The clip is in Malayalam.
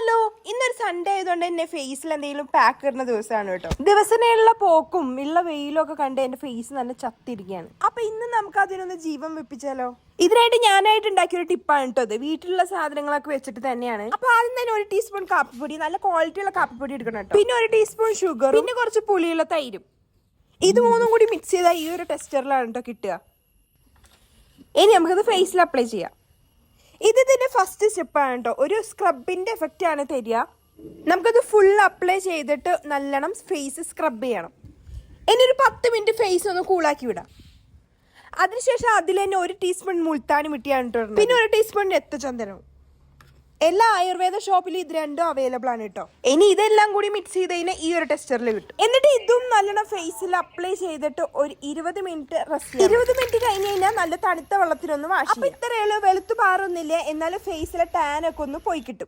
ഹലോ, ഇന്നൊരു സൺഡേ ആയതുകൊണ്ട് തന്നെ ഫേസിൽ എന്തെങ്കിലും പാക്ക് ഇടുന്ന ദിവസമാണ് കേട്ടോ. ദിവസേനയുള്ള പോക്കും ഉള്ള വെയിലും ഒക്കെ കണ്ട് എന്റെ ഫേസ് നല്ല ചത്തിരിക്കുകയാണ്. അപ്പൊ ഇന്ന് നമുക്ക് അതിനൊന്ന് ജീവൻ വെപ്പിച്ചാലോ. ഇതിനായിട്ട് ഞാനായിട്ട് ഉണ്ടാക്കിയ ഒരു ടിപ്പാണ് കേട്ടോ. അത് വീട്ടിലുള്ള സാധനങ്ങളൊക്കെ വെച്ചിട്ട് തന്നെയാണ്. അപ്പൊ ആദ്യം തന്നെ 1 ടീസ്പൂൺ കാപ്പിപ്പൊടി, നല്ല ക്വാളിറ്റിയുള്ള കാപ്പിപ്പൊടി എടുക്കണം കേട്ടോ. പിന്നെ 1 ടീസ്പൂൺ ഷുഗർ, പിന്നെ കുറച്ച് പുളിയുള്ള തൈരും. ഇത് മൂന്നും കൂടി മിക്സ് ചെയ്താൽ ഈ ഒരു ടെക്സ്ചറിലാണ് കേട്ടോ കിട്ടുക. ഇനി നമുക്കത് ഫേസിൽ അപ്ലൈ ചെയ്യാം. ഇതിന്റെ ഫസ്റ്റ് സ്റ്റെപ്പാണ് കേട്ടോ. ഒരു സ്ക്രബിന്റെ എഫക്റ്റ് ആണ് തരിക. നമുക്കത് ഫുൾ അപ്ലൈ ചെയ്തിട്ട് നല്ലോണം ഫേസ് സ്ക്രബ് ചെയ്യണം. ഇനി ഒരു 10 മിനിറ്റ് ഫേസ് ഒന്ന് കൂളാക്കി വിടാം. അതിനുശേഷം അതിൽ തന്നെ 1 ടീസ്പൂൺ മുൾത്താനി മിട്ടിയാണ് കേട്ടോ. പിന്നെ 1 ടീസ്പൂൺ രക്തചന്ദനവും. എല്ലാ ആയുർവേദ ഷോപ്പിലും ഇത് രണ്ടും അവൈലബിൾ ആണ് കേട്ടോ. ഇനി ഇതെല്ലാം കൂടി മിക്സ് ചെയ്ത് കഴിഞ്ഞാൽ ഈ ഒരു ടെക്സ്ചറിൽ കിട്ടും. എന്നിട്ട് ഇതും നല്ലോണം ഫേസിൽ അപ്ലൈ ചെയ്തിട്ട് ഒരു 20 മിനിറ്റ് റെസ്റ്റ്. 20 മിനിറ്റ് കഴിഞ്ഞ് കഴിഞ്ഞാൽ നല്ല തണുത്ത വെള്ളത്തിലൊന്ന് വാഷ് ചെയ്യാം. ഇത്രയുള്ളൂ, വെളുത്തു പാറൊന്നുമില്ല, എന്നാലും ഫേസിലെ ടാൻ ഒക്കെ ഒന്ന് പോയി കിട്ടും.